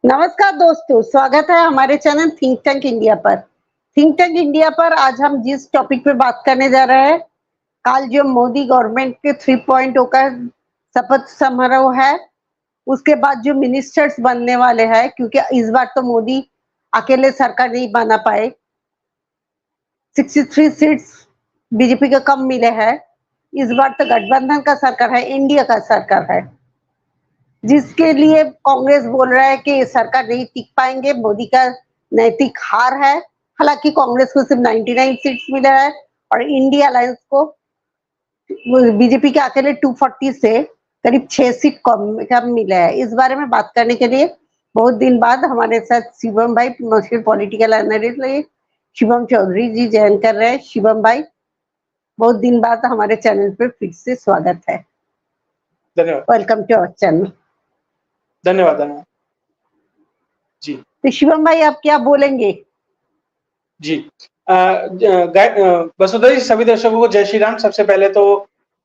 नमस्कार दोस्तों, स्वागत है हमारे चैनल थिंक टैंक इंडिया पर। थिंक टैंक इंडिया पर आज हम जिस टॉपिक पे बात करने जा रहे हैं, कल जो मोदी गवर्नमेंट के 3.0 का शपथ समारोह है, उसके बाद जो मिनिस्टर्स बनने वाले हैं, क्योंकि इस बार तो मोदी अकेले सरकार नहीं बना पाए, 63 सीट्स बीजेपी को कम मिले हैं। इस बार तो गठबंधन का सरकार है, इंडिया का सरकार है, जिसके लिए कांग्रेस बोल रहा है कि सरकार नहीं टिक पाएंगे, मोदी का नैतिक हार है। हालांकि कांग्रेस को सिर्फ 99 सीट्स मिले हैं और इंडिया अलायंस को बीजेपी के अकेले 240 से करीब 6 सीट कम मिले हैं। इस बारे में बात करने के लिए बहुत दिन बाद हमारे साथ शिवम भाई, मशहूर पॉलिटिकल एनालिस्ट शिवम चौधरी जी ज्वाइन कर रहे हैं। शिवम भाई, बहुत दिन बाद हमारे चैनल पे फिर से स्वागत है। धन्यवाद। Welcome to our channel. धन्यवाद जी। तो शिवम भाई, आप क्या बोलेंगे? जी, वसुधा जी, सभी दर्शकों को जय श्री राम। सबसे पहले तो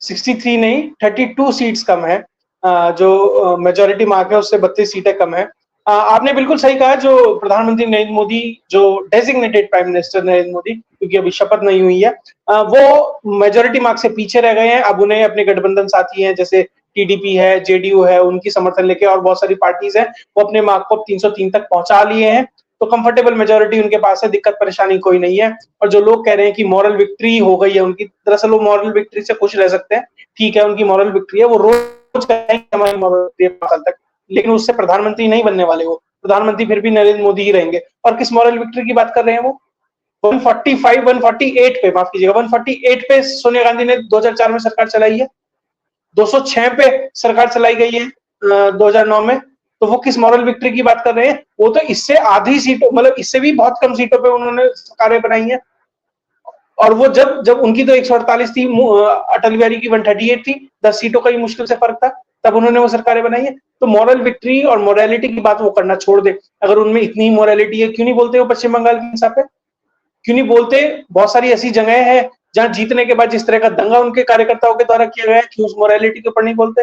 63 नहीं 32 सीट्स कम है, जो मेजोरिटी मार्क है उससे 32 सीटें कम है। आपने बिल्कुल सही कहा, जो प्रधानमंत्री नरेंद्र मोदी, जो designated prime minister Narendra Modi, क्योंकि अभी शपथ नहीं हुई है, वो मेजोरिटी मार्क से पीछे रह गए हैं। अब उन्हें अपने गठबंधन साथी हैं, जैसे टीडीपी है, जेडीयू है, उनकी समर्थन लेके और बहुत सारी पार्टीज हैं, वो अपने मार्क को 303 तक पहुंचा लिए हैं। तो कंफर्टेबल मेजोरिटी उनके पास है, दिक्कत परेशानी कोई नहीं है। और जो लोग कह रहे हैं कि मॉरल विक्ट्री हो गई है उनकी, दरअसल वो मॉरल विक्ट्री से खुश रह सकते हैं। ठीक है, उनकी मॉरल विक्ट्री है, वो रोज कहेंगे हमारी मॉरल विक्ट्री है 5 साल तक, लेकिन उससे प्रधानमंत्री नहीं बनने वाले। वो प्रधानमंत्री फिर भी नरेंद्र मोदी ही रहेंगे। और किस मॉरल विक्ट्री की बात कर रहे हैं वो? 148 पे, माफ कीजिएगा, 148 पे सोनिया गांधी ने 2004 में सरकार चलाई है, 206 पे सरकार चलाई गई है 2009 में। तो वो किस मॉरल विक्ट्री की बात कर रहे हैं? वो तो इससे आधी सीटों, मतलब इससे भी बहुत कम सीटों पे उन्होंने सरकारें बनाई है। और वो जब उनकी तो 148 थी, अटल बिहारी की 138 थी, 10 सीटों का ही मुश्किल से फर्क था, तब उन्होंने वो सरकारें बनाई है। तो मॉरल विक्ट्री और मोरालिटी की बात वो करना छोड़ दे। अगर उनमें इतनी ही मोरालिटी है, क्यों नहीं बोलते वो पश्चिम बंगाल के हिसाब पे? क्यों नहीं बोलते? बहुत सारी ऐसी जगह है जहां जीतने के बाद जिस तरह का दंगा उनके कार्यकर्ताओं के द्वारा किया गया है, क्यों उस मोरालिटी के ऊपर नहीं बोलते?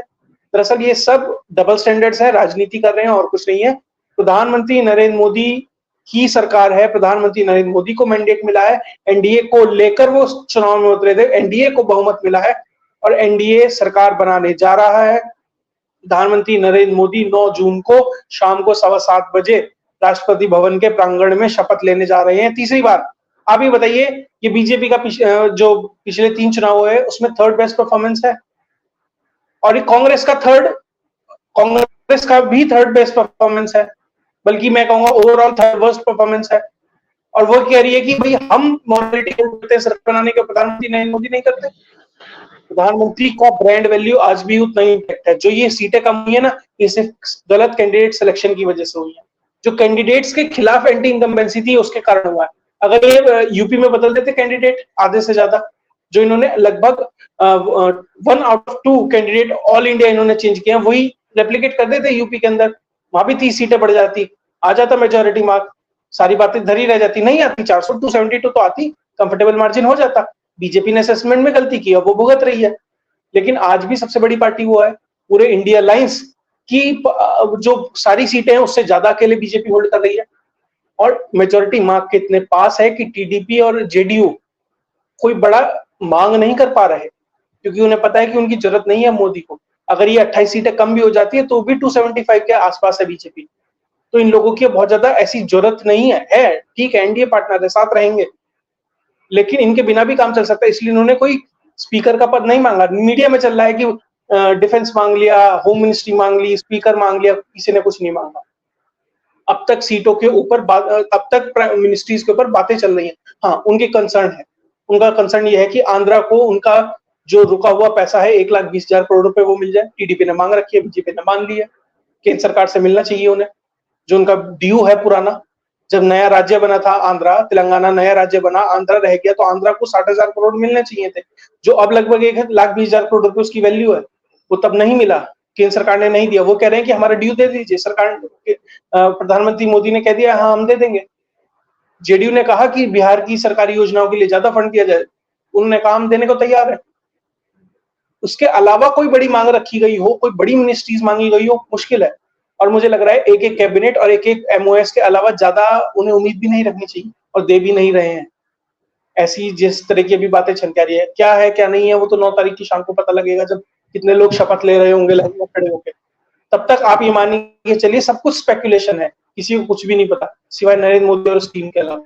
दरअसल ये सब डबल स्टैंडर्ड्स है, राजनीति कर रहे हैं और कुछ नहीं है। प्रधानमंत्री नरेंद्र मोदी की सरकार है, प्रधानमंत्री नरेंद्र मोदी को मैंडेट मिला है, एनडीए को लेकर वो चुनाव में उतरे थे, एनडीए को बहुमत मिला है और एनडीए सरकार बनाने जा रहा है। प्रधानमंत्री नरेंद्र मोदी 9 जून को शाम को 7:15 बजे राष्ट्रपति भवन के प्रांगण में शपथ लेने जा रहे हैं, तीसरी बार। आप ही बताइए, ये बीजेपी का जो पिछले 3 चुनाव हुए उसमें 3rd बेस्ट परफॉर्मेंस है, और ये कांग्रेस का भी 3rd बेस्ट परफॉर्मेंस है, बल्कि मैं कहूंगा ओवरऑल 3rd वर्स्ट परफॉर्मेंस है। और वो कह रही है कि भाई हम मॉरलिटी करते हैं, सरकार बनाने के, प्रधानमंत्री नरेंद्र मोदी नहीं करते। प्रधानमंत्री का ब्रांड वैल्यू आज भी उतना ही इंपैक्ट है। जो ये सीटें कम हुई है ना, ये सिर्फ गलत कैंडिडेट सिलेक्शन की वजह से हुई है। जो कैंडिडेट्स के खिलाफ एंटी इनकम्बेंसी थी उसके कारण हुआ है। अगर ये यूपी में बदल देते कैंडिडेट आधे से ज्यादा, जो इन्होंने लगभग 1 out of 2 candidate all India इन्होंने चेंज किया, वही रेप्लिकेट कर देते यूपी के अंदर, वहां भी 30 सीटें बढ़ जाती, आ जाता मेजोरिटी मार्क, सारी बातें धरी रह जाती। नहीं आती, 472 तो आती, कंफर्टेबल मार्जिन हो जाता। बीजेपी ने असेसमेंट में गलती की, अब वो भुगत रही है। लेकिन आज भी सबसे बड़ी पार्टी वो है, पूरे इंडिया अलायंस की जो सारी सीटें हैं उससे ज्यादा अकेले बीजेपी होल्ड कर रही है। और मेजोरिटी मार्क के इतने पास है कि टीडीपी और जेडीयू कोई बड़ा मांग नहीं कर पा रहे, क्योंकि उन्हें पता है कि उनकी जरूरत नहीं है मोदी को। अगर ये 28 सीटें कम भी हो जाती है तो भी 275 के आसपास है बीजेपी। तो इन लोगों की बहुत ज्यादा ऐसी जरूरत नहीं है। ठीक है, एनडीए पार्टनर है, साथ रहेंगे, लेकिन इनके बिना भी काम चल सकता है, इसलिए इन्होंने कोई स्पीकर का पद नहीं मांगा। मीडिया में चल रहा है कि डिफेंस मांग लिया, होम मिनिस्ट्री मांग ली, स्पीकर मांग लिया, किसी ने कुछ नहीं मांगा। अब तक सीटों के ऊपर अब तक मिनिस्ट्रीज के ऊपर बातें चल रही हैं। हाँ, उनके कंसर्न है, उनका कंसर्न ये है कि आंध्रा को उनका जो रुका हुआ पैसा है 1,20,000 करोड़ रुपए वो मिल जाए। टीडीपी ने मांग रखी है, बीजेपी ने मान ली है। केंद्र सरकार से मिलना चाहिए उन्हें, जो उनका ड्यू है पुराना। जब नया राज्य बना था आंध्रा, तेलंगाना नया राज्य बना, आंध्रा रह गया, तो आंध्रा को 60,000 करोड़ मिलने चाहिए थे, जो अब लगभग 1,20,000 करोड़ रुपए उसकी वैल्यू है। वो तब नहीं मिला, केंद्र सरकार ने नहीं दिया। वो कह रहे हैं कि हमारा ड्यू दे दीजिए। सरकार, प्रधानमंत्री मोदी ने कह दिया हाँ हम दे देंगे। जेडीयू ने कहा कि बिहार की सरकारी योजनाओं के लिए ज्यादा फंड दिया जाए, उन्होंने कहा हम देने को तैयार है। उसके अलावा कोई बड़ी मांग रखी गई हो, कोई बड़ी मिनिस्ट्रीज मांगी गई हो, मुश्किल है। और मुझे लग रहा है एक-एक कैबिनेट और एक-एक एमओएस के अलावा ज़्यादा उन्हें उम्मीद भी नहीं रखनी चाहिए और दे भी नहीं रहे हैं। ऐसी जिस तरह की अभी बातें छनका रही है, क्या है, क्या नहीं है, वो तो 9 तारीख की शाम को पता लगेगा जब कितने लोग शपथ ले रहे होंगे लाइन में खड़े होके। तब तक आप ये मान के चलिए सब कुछ स्पेकुलेशन है, किसी को कुछ भी नहीं पता, सिवाय नरेंद्र मोदी और उस टीम के अलावा।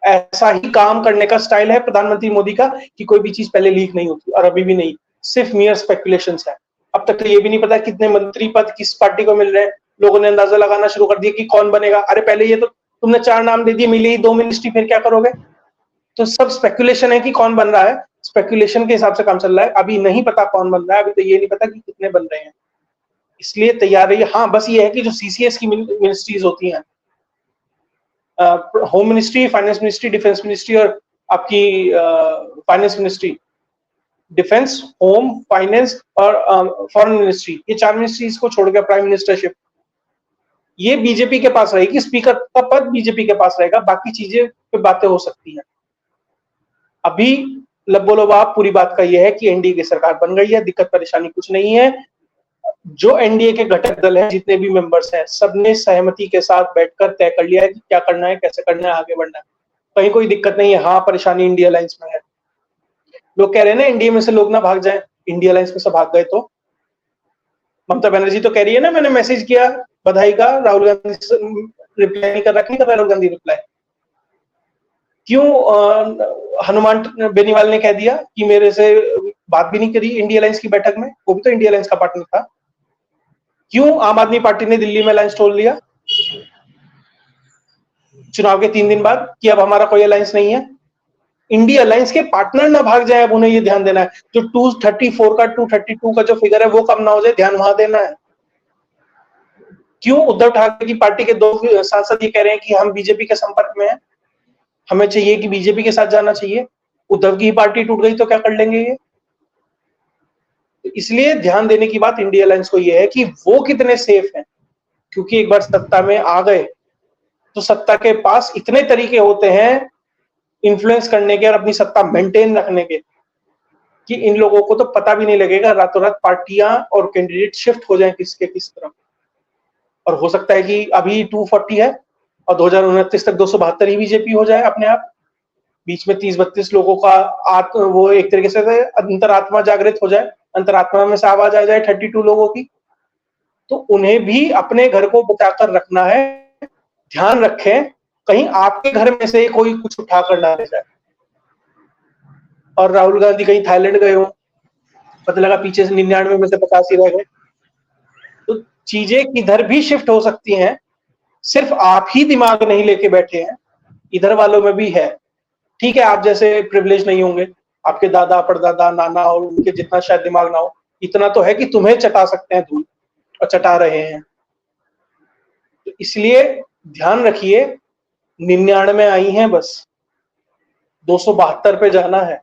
ऐसा ही काम करने का स्टाइल है प्रधानमंत्री मोदी का कि कोई भी चीज़ पहले लीक नहीं होती और अभी भी नहीं, सिर्फ मियर स्पेकुलेशंस है। अब तक तो ये भी नहीं पता कितने मंत्री पद किस पार्टी को मिल रहे हैं, लोगों ने अंदाजा लगाना शुरू कर दिया कि कौन बनेगा। अरे पहले ये तो तुमने 4 नाम दे दिए, मिली ही 2 मिनिस्ट्री, फिर क्या करोगे? तो सब स्पेकुलेशन है कि कौन बन रहा है, स्पेकुलेशन के हिसाब से काम चल रहा है, अभी नहीं पता कौन बन रहा है, अभी तो ये नहीं पता कि कितने बन रहे हैं। इसलिए तैयार रहिए। हाँ, बस ये है कि जो सीसीएस की मिनिस्ट्रीज होती हैं, home ministry, finance ministry, defence ministry और आपकी finance ministry, defence, home, finance और फॉरेन मिनिस्ट्री, ये 4 मिनिस्ट्रीज को छोड़कर प्राइम मिनिस्टरशिप, ये बीजेपी के पास रहेगी, स्पीकर का पद बीजेपी के पास रहेगा, बाकी चीजें पे बातें हो सकती हैं। अभी लबो-लबाब पूरी बात का ये है कि एनडीए की सरकार बन गई है, दिक्कत परेशानी कुछ नहीं है। जो एनडीए के घटक दल हैं, जितने भी मेंबर्स हैं, सबने सहमति के साथ बैठकर तय कर लिया है कि क्या करना है, कैसे करना है, आगे बढ़ना है। कहीं कोई दिक्कत नहीं है। हाँ, परेशानी इंडिया अलायंस में है। लोग कह रहे हैं ना एनडीए में से लोग ना भाग जाएं, इंडिया अलायंस में से भाग गए तो ममता बनर्जी तो कह रही है ना, मैंने मैसेज किया बधाई का, राहुल गांधी रिप्लाई नहीं कर रहा, नहीं कर रहा राहुल गांधी रिप्लाई। क्यों हनुमान बेनीवाल ने कह दिया कि मेरे से बात भी नहीं करी इंडिया अलायंस की बैठक में, वो भी तो इंडिया अलायंस का पार्टनर था। क्यों आम आदमी पार्टी ने दिल्ली में अलायंस तोड़ लिया चुनाव के 3 दिन बाद कि अब हमारा कोई अलायंस नहीं है? इंडिया अलायंस के पार्टनर ना भाग जाए, अब उन्हें ये ध्यान देना है। जो 234 का 232 का जो फिगर है वो कम ना हो जाए, ध्यान वहां देना है। क्यों उद्धव ठाकरे की पार्टी के 2 सांसद ये कह रहे हैं कि हम बीजेपी के संपर्क में हैं, हमें चाहिए कि बीजेपी के साथ जाना चाहिए। उद्धव की पार्टी टूट गई तो क्या कर लेंगे ये? इसलिए ध्यान देने की बात इंडिया अलायंस को ये है कि वो कितने सेफ हैं, क्योंकि एक बार सत्ता में आ गए तो सत्ता के पास इतने तरीके होते हैं इन्फ्लुएंस करने के और अपनी सत्ता मेंटेन रखने के कि इन लोगों को तो पता भी नहीं लगेगा, रातों रात पार्टियां और कैंडिडेट शिफ्ट हो जाएं किसके किस तरफ। और हो सकता है कि अभी 240 है और 2029 तक 272 ही बीजेपी हो जाए अपने आप। बीच में 30-32 लोगों का वो एक तरीके से अंतरात्मा जागृत हो जाए, अंतरात्मा में से आवाज आ जाए 32 लोगों की, तो उन्हें भी अपने घर को बचाकर रखना है। ध्यान रखें कहीं आपके घर में से कोई कुछ उठाकर ना ले जाए। और राहुल गांधी कहीं थाईलैंड गए हो, पता लगा पीछे से 99 में से 50 ही रह गए, तो चीजें किधर भी शिफ्ट हो सकती हैं। सिर्फ आप ही दिमाग नहीं लेके बैठे हैं, इधर वालों में भी है। ठीक है, आप जैसे प्रिविलेज नहीं होंगे, आपके दादा परदादा नाना और उनके जितना शायद दिमाग ना हो, इतना तो है कि तुम्हें चटा सकते हैं धूल, और चटा रहे हैं। तो इसलिए ध्यान रखिए, 99 आई हैं बस, 272 पे जाना है।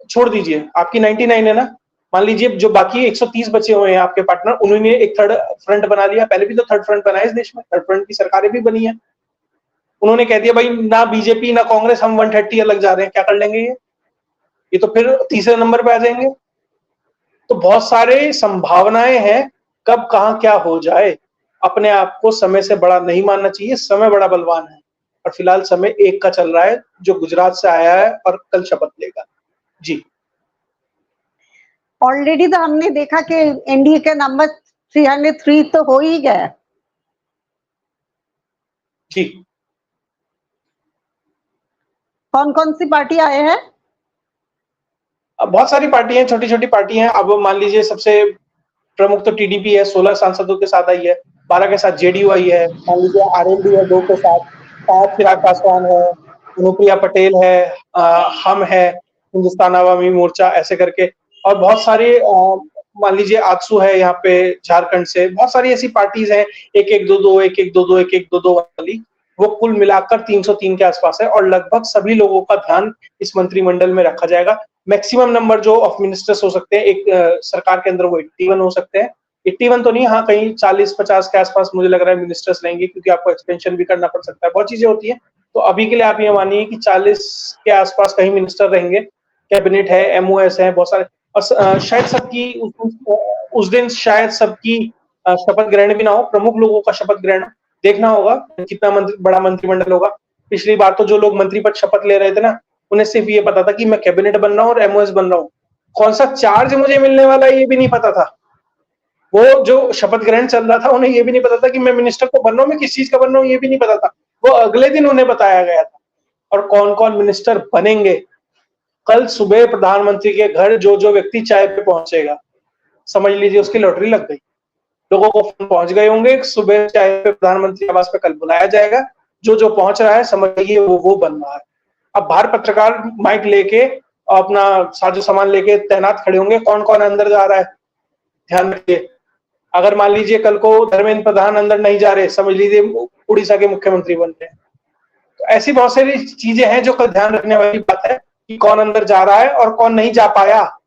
छोड़ दीजिए, आपकी 99 है ना, मान लीजिए जो बाकी 130 बचे हुए हैं आपके पार्टनर, उन्होंने एक थर्ड फ्रंट बना लिया। पहले भी तो थर्ड फ्रंट बना है इस देश में, थर्ड फ्रंट की सरकारें भी बनी है। उन्होंने कह दिया भाई ना बीजेपी ना कांग्रेस, हम 130 अलग जा रहे हैं, क्या कर लेंगे ये तो फिर तीसरे नंबर पे आ जाएंगे। तो बहुत सारे संभावनाएं हैं, कब कहां क्या हो जाए। अपने आप को समय से बड़ा नहीं मानना चाहिए, समय बड़ा बलवान है और फिलहाल समय एक का चल रहा है जो गुजरात से आया है और कल शपथ लेगा। जी, ऑलरेडी तो हमने देखा कि एनडीए का नंबर 303 तो हो ही गया। जी, कौन कौन सी पार्टी आए हैं? अब बहुत सारी पार्टी हैं, छोटी छोटी पार्टी हैं। अब मान लीजिए सबसे प्रमुख तो टीडीपी है, 16 सांसदों के साथ आई है, 12 के साथ जेडीयू आई है, मान लीजिए आरएलडी है 2 के साथ, 5 चिराग पासवान है, अनुप्रिया पटेल है, हम है, हिंदुस्तान अवामी मोर्चा, ऐसे करके। और बहुत सारे मान लीजिए आजसू है यहाँ पे झारखंड से, बहुत सारी ऐसी पार्टीज हैं, 1-1-2-2, 1-1-2-2, 1-1-2-2 वाली, वो कुल मिलाकर 303 के आसपास है और लगभग सभी लोगों का ध्यान इस मंत्रिमंडल में रखा जाएगा। मैक्सिमम नंबर जो ऑफ मिनिस्टर्स हो सकते हैं एक सरकार के अंदर वो 81 हो सकते हैं। 81 तो नहीं, हाँ कहीं 40-50 के आसपास मुझे लग रहा है मिनिस्टर्स रहेंगे, क्योंकि आपको एक्सपेंशन भी करना पड़ सकता है, बहुत चीजें होती है। तो अभी के लिए आप ये मानिए कि 40 के आसपास कहीं मिनिस्टर रहेंगे, कैबिनेट है, एमओएस है, बहुत सारे। और शायद सबकी उस दिन शायद सबकी शपथ ग्रहण भी ना हो, प्रमुख लोगों का शपथ ग्रहण देखना होगा कितना बड़ा मंत्रिमंडल होगा। पिछली बार तो जो लोग मंत्री पद शपथ ले रहे थे ना, उन्हें सिर्फ ये पता था कि मैं कैबिनेट बन रहा हूँ और एमओएस बन रहा हूँ, कौन सा चार्ज मुझे मिलने वाला है ये भी नहीं पता था। वो जो शपथ ग्रहण चल रहा था उन्हें ये भी नहीं पता था कि मैं मिनिस्टर तो बन रहा हूँ, मैं किस चीज का बन रहा हूँ ये भी नहीं पता था। वो अगले दिन उन्हें बताया गया था। और कौन कौन मिनिस्टर बनेंगे, कल सुबह प्रधानमंत्री के घर जो जो व्यक्ति चाय पे पहुंचेगा, समझ लीजिए उसकी लॉटरी लग गई। लोगों को फोन पहुंच गए होंगे, सुबह चाय पे प्रधानमंत्री आवास पे कल बुलाया जाएगा, जो जो पहुंच रहा है समझ लीजिए वो बन रहा है। अब बाहर पत्रकार माइक लेके अपना साजो सामान लेके तैनात खड़े होंगे, कौन कौन अंदर जा रहा है ध्यान रखिए। अगर मान लीजिए कल को धर्मेंद्र प्रधान अंदर नहीं जा रहे, समझ लीजिए उड़ीसा के मुख्यमंत्री बन रहे हैं। तो ऐसी बहुत सारी चीजें हैं जो कल ध्यान रखने वाली बात है कि कौन अंदर जा रहा है और कौन नहीं जा पाया।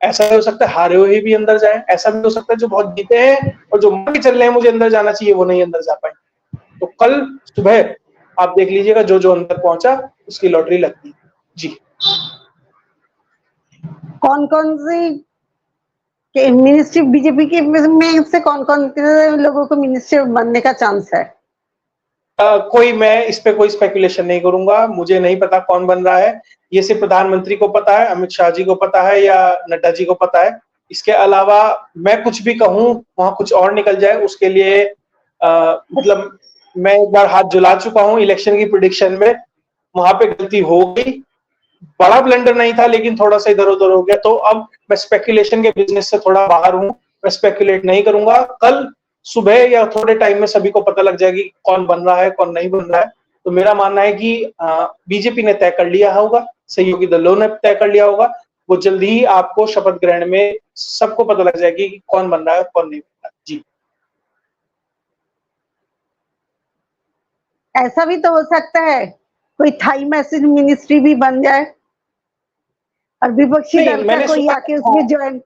ऐसा भी हो सकता है हारे हुए भी अंदर जाए, ऐसा भी हो सकता है जो बहुत जीते हैं और जो मान के चल रहे हैं मुझे अंदर जाना चाहिए वो नहीं अंदर जा पाए। तो कल सुबह आप देख लीजिएगा जो जो अंदर पहुंचा उसकी लॉटरी लगती है। जी, कौन कौन सी मिनिस्ट्री बीजेपी के में से कौन कौन लोगों को मिनिस्टर बनने का चांस है? कोई मैं इस पे कोई स्पेकुलेशन नहीं करूंगा, मुझे नहीं पता कौन बन रहा है। ये सिर्फ प्रधानमंत्री को पता है, अमित शाह जी को पता है या नड्डा जी को पता है। इसके अलावा मैं कुछ भी कहूं वहां कुछ और निकल जाए उसके लिए मतलब मैं एक बार हाथ जला चुका हूं इलेक्शन की प्रिडिक्शन में, वहां पे गलती हो गई। बड़ा ब्लंडर नहीं था लेकिन थोड़ा सा इधर उधर हो गया। तो अब मैं स्पेकुलेशन के बिजनेस से थोड़ा बाहर हूं, मैं स्पेकुलेट नहीं करूंगा। कल सुबह या थोड़े टाइम में सभी को पता लग जाएगी कौन बन रहा है कौन नहीं बन रहा है। तो मेरा मानना है कि बीजेपी ने तय कर लिया होगा, सहयोगी दलों ने तय कर लिया होगा, वो जल्दी ही आपको शपथ ग्रहण में सबको पता लग जाएगी कि कौन बन रहा है कौन नहीं बन रहा है। जी, ऐसा भी तो हो सकता है कोई थाई मैसेज मिनिस्ट्री भी बन जाए और विपक्षी दल का मैंने कोई सुना आके उसमें ज्वाइन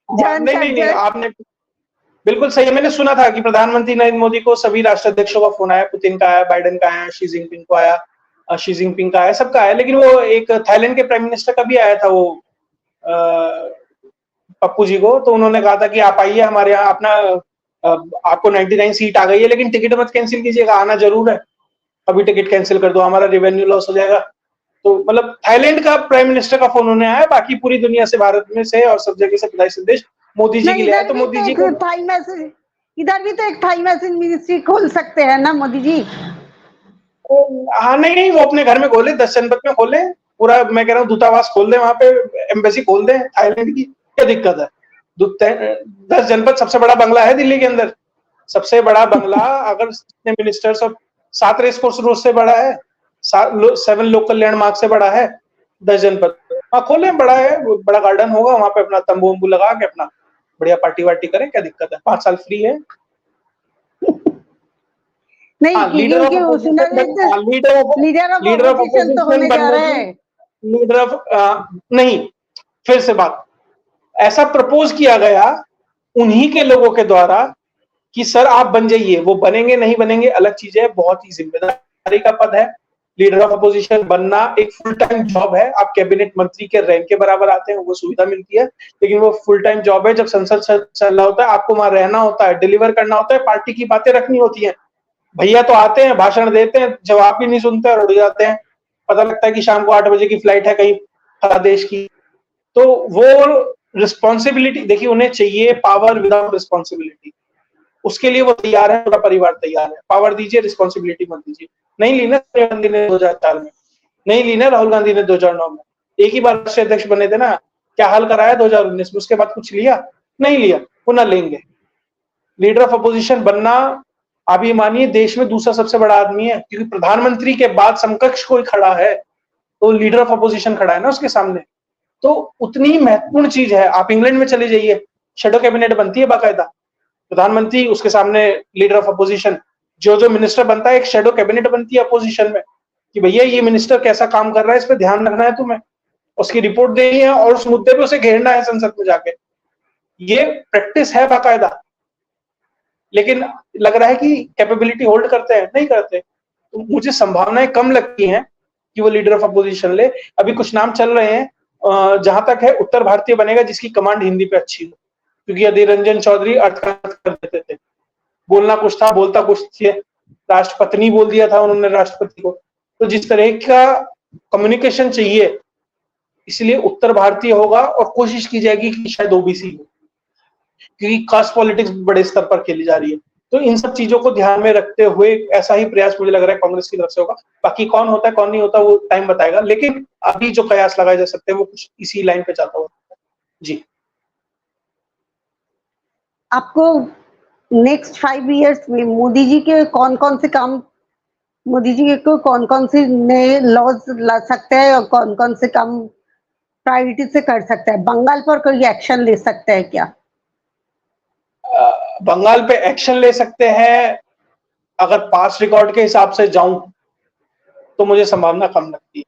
नहीं कर नहीं जाए। आपने बिल्कुल सही है। मैंने सुना था कि प्रधानमंत्री नरेंद्र मोदी को सभी राष्ट्राध्यक्षों का फोन आया, पुतिन का आया, बाइडेन का आया, शी जिनपिंग को आया, शी जिनपिंग का आया, सबका आया। लेकिन वो एक थाईलैंड के प्राइम मिनिस्टर का भी आया था वो पप्पू जी को। तो उन्होंने कहा था कि आप आइए हमारे यहाँ, अपना आपको 99 सीट आ गई है लेकिन टिकट मत कैंसिल कीजिएगा, आना जरूर है। अभी टिकट कैंसिल कर दो, हमारा रेवेन्यू लॉस हो जाएगा। तो मतलब थाईलैंड का प्राइम मिनिस्टर का फोन उन्हें आया, बाकी पूरी दुनिया से, भारत में से और सब जगह से बधाई संदेश मोदी जी के नहीं, लिए आया। तो मोदी जी को इधर भी तो एक थाई मैसेज मिनिस्ट्री खोल सकते हैं ना मोदी जी। हाँ नहीं वो अपने घर में खोले, 10 जनपद में खोले, पूरा मैं कह रहा हूँ दूतावास खोल दे वहां पे, एम्बेसी खोल दे थाईलैंड की, क्या दिक्कत है। 10 जनपद, सबसे बड़ा बंगला है दिल्ली के अंदर, सबसे बड़ा बंगला। अगर मिनिस्टर्स और 7 रेस कोर्स रोड से बड़ा है, 7 लोक कल्याण मार्ग से बड़ा है 10 जनपद। हाँ खोले, बड़ा है, बड़ा गार्डन होगा वहां पे, अपना तंबू वंबू लगा के अपना बढ़िया पार्टी वार्टी करें, क्या दिक्कत है, 5 साल फ्री है। नहीं क्योंकि लीडर ऑफ अपोजिशन तो होने जा रहा है। लीडर ऑफ नहीं, फिर से बात, ऐसा प्रपोज किया गया उन्हीं के लोगों के द्वारा कि सर आप बन जाइए। वो बनेंगे नहीं बनेंगे अलग चीज है, बहुत ही जिम्मेदारी का पद है। लीडर ऑफ अपोजिशन बनना एक फुल टाइम जॉब है, आप कैबिनेट मंत्री के रैंक के बराबर आते हैं, वो सुविधा मिलती है, लेकिन वो फुल टाइम जॉब है। जब संसद चल रहा होता है आपको वहां रहना होता है, डिलीवर करना होता है, पार्टी की बातें रखनी होती है। भैया तो आते हैं, भाषण देते हैं, जवाब भी नहीं सुनते और उड़ जाते हैं। पता लगता है कि शाम को 8 बजे की फ्लाइट है कहीं फला देश की। तो वो रिस्पॉन्सिबिलिटी देखिए, उन्हें चाहिए पावर विदाउट रिस्पॉन्सिबिलिटी, उसके लिए वो तैयार है, पूरा परिवार तैयार है। पावर दीजिए, रिस्पॉन्सिबिलिटी मत दीजिए। नहीं ली ना सोनिया गांधी ने 2004 में, नहीं ली ना राहुल गांधी ने 2009 में, एक ही बार राष्ट्रीय अध्यक्ष बने थे ना, क्या हाल कराया 2019 में, उसके बाद कुछ लिया नहीं लिया, पुनः लेंगे। लीडर ऑफ अपोजिशन बनना, आप ये मानिए देश में दूसरा सबसे बड़ा आदमी है, क्योंकि प्रधानमंत्री के बाद समकक्ष कोई खड़ा है तो लीडर ऑफ अपोजिशन खड़ा है ना उसके सामने। तो उतनी महत्वपूर्ण चीज है। आप इंग्लैंड में चले जाइए, शेडो कैबिनेट बनती है बाकायदा, प्रधानमंत्री उसके सामने लीडर ऑफ अपोजिशन, जो जो मिनिस्टर बनता है एक शेडो कैबिनेट बनती है अपोजिशन में, कि भैया ये मिनिस्टर कैसा काम कर रहा है, इस पर ध्यान रखना है तुम्हें, उसकी रिपोर्ट देनी है और उस मुद्दे पे उसे घेरना है संसद में जाके। ये प्रैक्टिस है बाकायदा। लेकिन लग रहा है कि कैपेबिलिटी होल्ड करते हैं, नहीं करते। तो मुझे संभावनाएं कम लगती हैं कि वो लीडर ऑफ अपोजिशन ले। अभी कुछ नाम चल रहे हैं, जहां तक है उत्तर भारतीय बनेगा जिसकी कमांड हिंदी पे अच्छी हो, क्योंकि अधीर रंजन चौधरी अर्थ का अर्थ कर देते थे, बोलना कुछ था बोलता कुछ थे, राष्ट्रपति बोल दिया था उन्होंने राष्ट्रपति को। तो जिस तरह का कम्युनिकेशन चाहिए, इसलिए उत्तर भारतीय होगा और कोशिश की जाएगी कि शायद ओबीसी हो, क्योंकि कास्ट पॉलिटिक्स बड़े स्तर पर खेली जा रही है। तो इन सब चीजों को ध्यान में रखते हुए ऐसा ही प्रयास मुझे लग रहा है कांग्रेस की तरफ से होगा। बाकी कौन होता है कौन नहीं होता वो टाइम बताएगा, लेकिन अभी जो कयास लगाए जा सकते हैं वो कुछ इसी लाइन पे चलता हुआ जी। आपको नेक्स्ट 5 इयर्स में मोदी जी के कौन कौन से काम, मोदी जी को कौन कौन से नए लॉज ला सकते हैं और कौन कौन से काम प्रायोरिटी से कर सकते हैं? बंगाल पर कोई एक्शन ले सकते हैं क्या? बंगाल पे एक्शन ले सकते हैं, अगर पास रिकॉर्ड के हिसाब से जाऊं तो मुझे संभावना कम लगती है।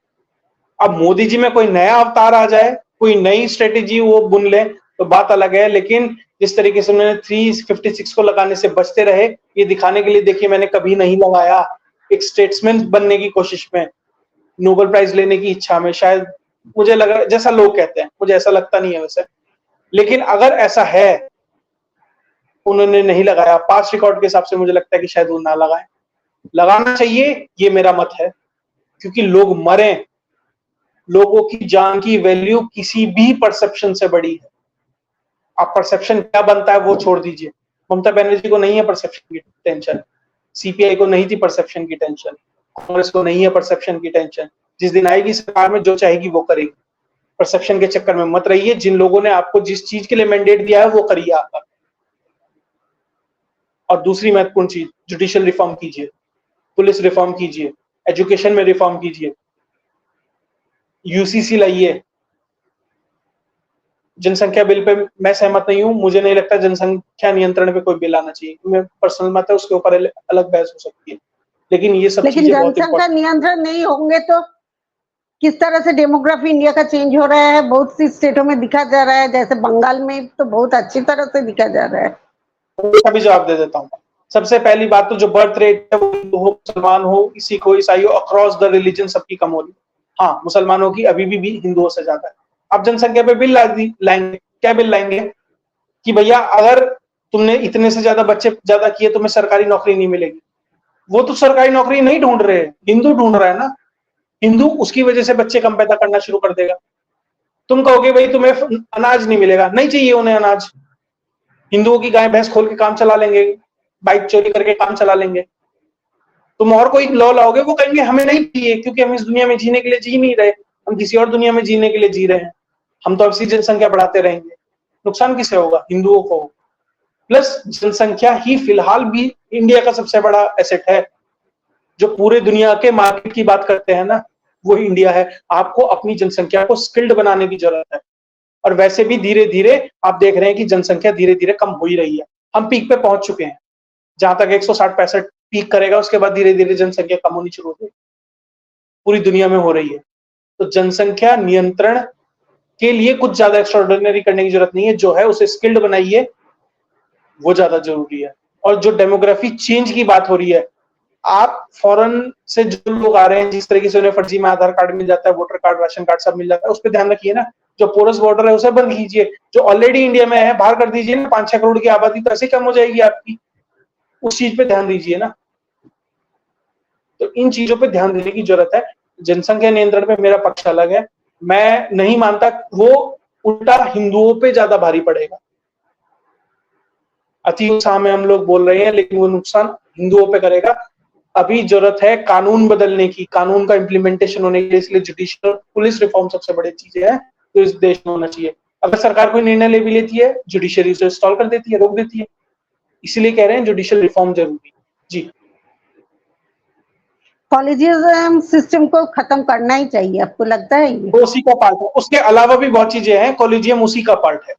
अब मोदी जी में कोई नया अवतार आ जाए, कोई नई स्ट्रेटेजी वो बुन ले तो बात अलग है, लेकिन जिस तरीके से उन्होंने 356 को लगाने से बचते रहे, ये दिखाने के लिए देखिए मैंने कभी नहीं लगाया, एक स्टेट्समैन बनने की कोशिश में, नोबेल प्राइज लेने की इच्छा में, शायद मुझे लगा जैसा लोग कहते हैं, मुझे ऐसा लगता नहीं है वैसे, लेकिन अगर ऐसा है उन्होंने नहीं लगाया पास रिकॉर्ड के हिसाब से, मुझे लगता है कि शायद वो ना लगाए। लगाना चाहिए, ये मेरा मत है, क्योंकि लोग मरे, लोगों की जान की वैल्यू किसी भी परसेप्शन से बड़ी है। आप परसेप्शन क्या बनता है वो छोड़ दीजिए, ममता बनर्जी को नहीं है परसेप्शन की टेंशन, सीपीआई को नहीं थी परसेप्शन की टेंशन, कांग्रेस को नहीं है परसेप्शन की टेंशन। जिस दिन आएगी सरकार में जो चाहेगी वो करेगी, परसेप्शन के चक्कर में मत रहिए। जिन लोगों ने आपको जिस चीज के लिए मैंडेट दिया है वो करिए आप। और दूसरी महत्वपूर्ण चीज, जुडिशियल रिफॉर्म कीजिए, पुलिस रिफॉर्म कीजिए, एजुकेशन में रिफॉर्म कीजिए, यूसीसी लाइए। जनसंख्या बिल पे मैं सहमत नहीं हूं, मुझे नहीं लगता जनसंख्या नियंत्रण पे कोई बिल आना चाहिए, मैं पर्सनल मत है, उसके ऊपर अलग बहस हो सकती है, लेकिन ये सब चीजें बहुत जनसंख्या नियंत्रण नहीं होंगे तो किस तरह से डेमोग्राफी इंडिया का चेंज हो रहा है? बहुत सी स्टेटों में दिखा जा रहा है, जैसे बंगाल में तो बहुत अच्छी तरह से दिखा जा रहा है। इसका भी जवाब दे देता हूँ। सबसे पहली बात तो जो बर्थ रेट है वो हिंदू हो, मुसलमान हो, सिख हो, ईसाई हो, अक्रॉस द रिलीजन सबकी कम हो रही है। हाँ, मुसलमानों की अभी भी हिंदुओं से ज्यादा है। अब जनसंख्या पे बिल लाएंगे, क्या बिल लाएंगे कि भैया अगर तुमने इतने से ज्यादा बच्चे ज्यादा किए तुम्हें सरकारी नौकरी नहीं मिलेगी। वो तो सरकारी नौकरी नहीं ढूंढ रहे, हिंदू ढूंढ रहा है ना। हिंदू उसकी वजह से बच्चे कम पैदा करना शुरू कर देगा। तुम कहोगे भाई तुम्हें अनाज नहीं मिलेगा, नहीं चाहिए उन्हें अनाज, हिंदुओं की गाय भैंस खोल के काम चला लेंगे, बाइक चोरी करके काम चला लेंगे। तुम और कोई लॉ लाओगे, वो कहेंगे हमें नहीं चाहिए, क्योंकि हम इस दुनिया में जीने के लिए जी नहीं रहे, हम किसी और दुनिया में जीने के लिए जी रहे हैं। हम तो ऐसी जनसंख्या बढ़ाते रहेंगे, नुकसान किसे होगा? हिंदुओं को। प्लस जनसंख्या ही फिलहाल भी इंडिया का सबसे बड़ा एसेट है। जो पूरे दुनिया के मार्केट की बात करते हैं ना, वो इंडिया है। आपको अपनी जनसंख्या को स्किल्ड बनाने की जरूरत है, और वैसे भी धीरे धीरे आप देख रहे हैं कि जनसंख्या धीरे धीरे कम हो ही रही है। हम पीक पे पहुंच चुके हैं, जहां तक 160-65 पीक करेगा उसके बाद धीरे धीरे जनसंख्या कम होनी शुरू हो जाएगी, पूरी दुनिया में हो रही है। तो जनसंख्या नियंत्रण के लिए कुछ ज्यादा एक्स्ट्राऑर्डिनरी करने की जरूरत नहीं है, जो है उसे स्किल्ड बनाइए, वो ज्यादा जरूरी है। और जो डेमोग्राफी चेंज की बात हो रही है, आप फॉरेन से जो लोग आ रहे हैं, जिस तरीके से उन्हें फर्जी में आधार कार्ड मिल जाता है, वोटर कार्ड, राशन कार्ड सब मिल जाता है, उस पर ध्यान रखिए ना। जो पोरस बॉर्डर है उसे बंद कीजिए, जो ऑलरेडी इंडिया में है बाहर कर दीजिए ना। 5-6 करोड़ की आबादी तो ऐसे कम हो जाएगी आपकी, उस चीज पे ध्यान दीजिए ना। तो इन चीजों पे ध्यान देने की जरूरत है। जनसंख्या नियंत्रण पे मेरा पक्ष अलग है, मैं नहीं मानता वो उल्टा हिंदुओं पे ज्यादा भारी पड़ेगा। अति उत्साह में हम लोग बोल रहे हैं, लेकिन वो नुकसान हिंदुओं पे करेगा। अभी जरूरत है कानून बदलने की, कानून का इम्प्लीमेंटेशन होने के लिए, इसलिए जुडिशियल पुलिस रिफॉर्म सबसे बड़ी चीजें हैं तो इस देश में होना चाहिए। अगर सरकार कोई निर्णय ले भी लेती है, जुडिशरी उसे इंस्टॉल कर देती है, रोक देती है। इसीलिए कह रहे हैं जुडिशियल रिफॉर्म जरूरी जी। कॉलेजियम सिस्टम को खत्म करना ही चाहिए, आपको लगता है ये? वो उसी का पार्ट है, उसके अलावा भी बहुत चीजें हैं, कॉलेजियम उसी का पार्ट है,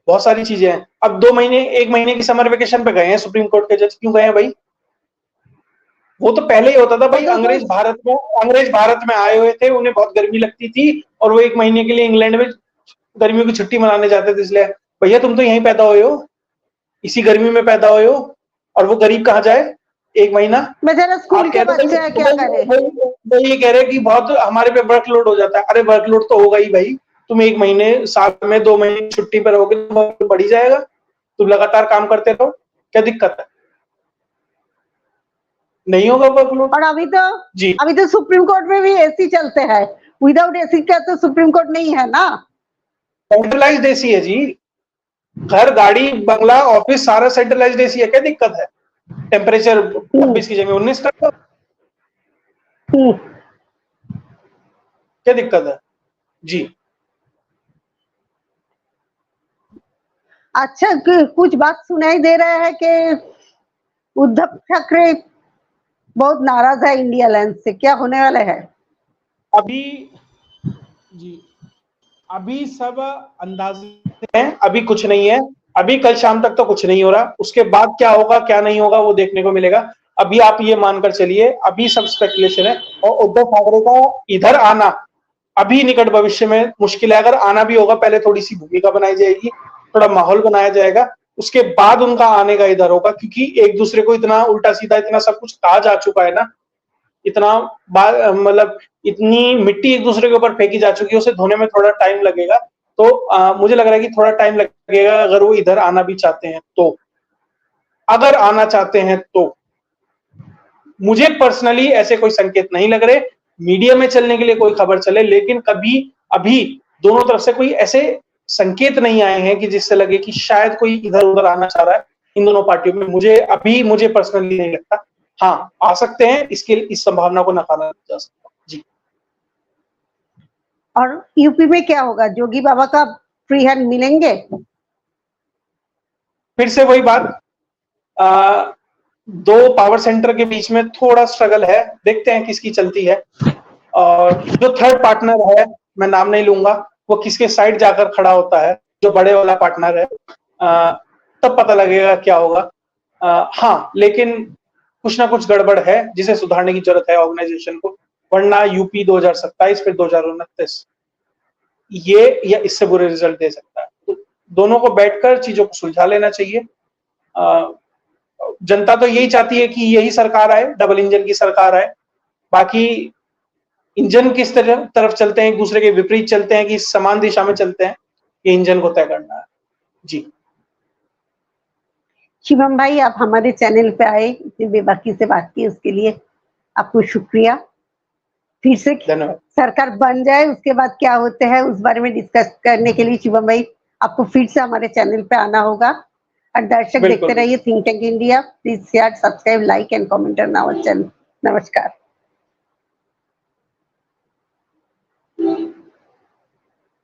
बहुत सारी चीजें हैं। अब 1 महीने की समर वेकेशन पे गए हैं सुप्रीम कोर्ट के जज, क्यों गए हैं भाई? वो तो पहले ही होता था भाई। अंग्रेज भारत में आए हुए थे, उन्हें बहुत गर्मी लगती थी और वो 1 महीने के लिए इंग्लैंड में गर्मियों की छुट्टी मनाने जाते थे। इसलिए भैया तुम तो यहीं पैदा हुए हो, इसी गर्मी में पैदा हुए हो, और वो गरीब कहाँ जाए 1 महीना? बेचारा स्कूल के बच्चे हैं, क्या करें? वो ये कह रहे कि बहुत हमारे पे वर्कलोड हो जाता है। अरे वर्कलोड तो होगा ही भाई, तुम 1 महीने साल में 2 महीने छुट्टी पर रहोगे तो बढ़ ही जाएगा। तुम लगातार काम करते रहो, क्या दिक्कत है? नहीं होगा वर्कलोड। और जी अभी तो सुप्रीम कोर्ट में भी एसी चलते हैं, विदाउट एसी का तो सुप्रीम कोर्ट नहीं है ना। सेंट्रलाइज्ड एसी है जी, घर, गाड़ी, बंगला, ऑफिस सारा सेंट्रलाइज्ड एसी है, क्या दिक्कत है? टेम्परेचर 26 की जगह 19 कर दो, हम्म, क्या दिक्कत है? जी अच्छा, कुछ बात सुनाई दे रहा है कि उद्धव ठाकरे बहुत नाराज है इंडिया अलायंस से, क्या होने वाला है? अभी जी अभी सब अंदाजे हैं, अभी कुछ नहीं है, अभी कल शाम तक तो कुछ नहीं हो रहा, उसके बाद क्या होगा क्या नहीं होगा वो देखने को मिलेगा। अभी आप ये मानकर चलिए, अभी सब स्पेकुलेशन है, और उद्धव ठाकरे का इधर आना अभी निकट भविष्य में मुश्किल है। अगर आना भी होगा, पहले थोड़ी सी भूमिका बनाई जाएगी, थोड़ा माहौल बनाया जाएगा, उसके बाद उनका आने का इधर होगा, क्योंकि एक दूसरे को इतना उल्टा सीधा इतना सब कुछ कहा जा चुका है ना, इतना मतलब इतनी मिट्टी एक दूसरे के ऊपर फेंकी जा चुकी है, उसे धोने में थोड़ा टाइम लगेगा। तो मुझे लग रहा है कि थोड़ा टाइम लगेगा, अगर वो इधर आना भी चाहते हैं तो, अगर आना चाहते हैं तो। मुझे पर्सनली ऐसे कोई संकेत नहीं लग रहे, मीडिया में चलने के लिए कोई खबर चले, लेकिन कभी अभी दोनों तरफ से कोई ऐसे संकेत नहीं आए हैं कि जिससे लगे कि शायद कोई इधर उधर आना चाह रहा है इन दोनों पार्टियों में। मुझे पर्सनली नहीं लगता। हाँ, आ सकते हैं, इस संभावना को नकारा नहीं जा सकता। जी और यूपी में क्या होगा, जोगी बाबा का फ्री हैंड मिलेंगे? फिर से वही बात, दो पावर सेंटर के बीच में थोड़ा स्ट्रगल है, देखते हैं किसकी चलती है, और जो थर्ड पार्टनर है, मैं नाम नहीं लूंगा, वो किसके साइड जाकर खड़ा होता है, जो बड़े वाला पार्टनर है, तब पता लगेगा क्या होगा। हाँ, लेकिन कुछ ना कुछ गड़बड़ है जिसे सुधारने की जरूरत है ऑर्गेनाइजेशन को, वरना यूपी 2027 फिर 2029 ये या इससे बुरे रिजल्ट दे सकता है। तो दोनों को बैठकर चीजों को सुलझा लेना चाहिए। जनता तो यही चाहती है कि यही सरकार आए, डबल इंजन की सरकार आए। बाकी इंजन किस तरफ चलते हैं, एक दूसरे के विपरीत चलते हैं कि समान दिशा में चलते हैं, ये इंजन को तय करना है। जी शिवम भाई, आप हमारे चैनल पे आए, इतनी बेबाकी से बात की, उसके लिए आपको शुक्रिया। फिर से धन्यवाद। सरकार बन जाए उसके बाद क्या होते हैं उस बारे में डिस्कस करने के लिए शिवम भाई आपको फिर से हमारे चैनल पे आना होगा। और दर्शक देखते रहिए think tank India. Please share, subscribe, like and comment on our channel. नमस्कार।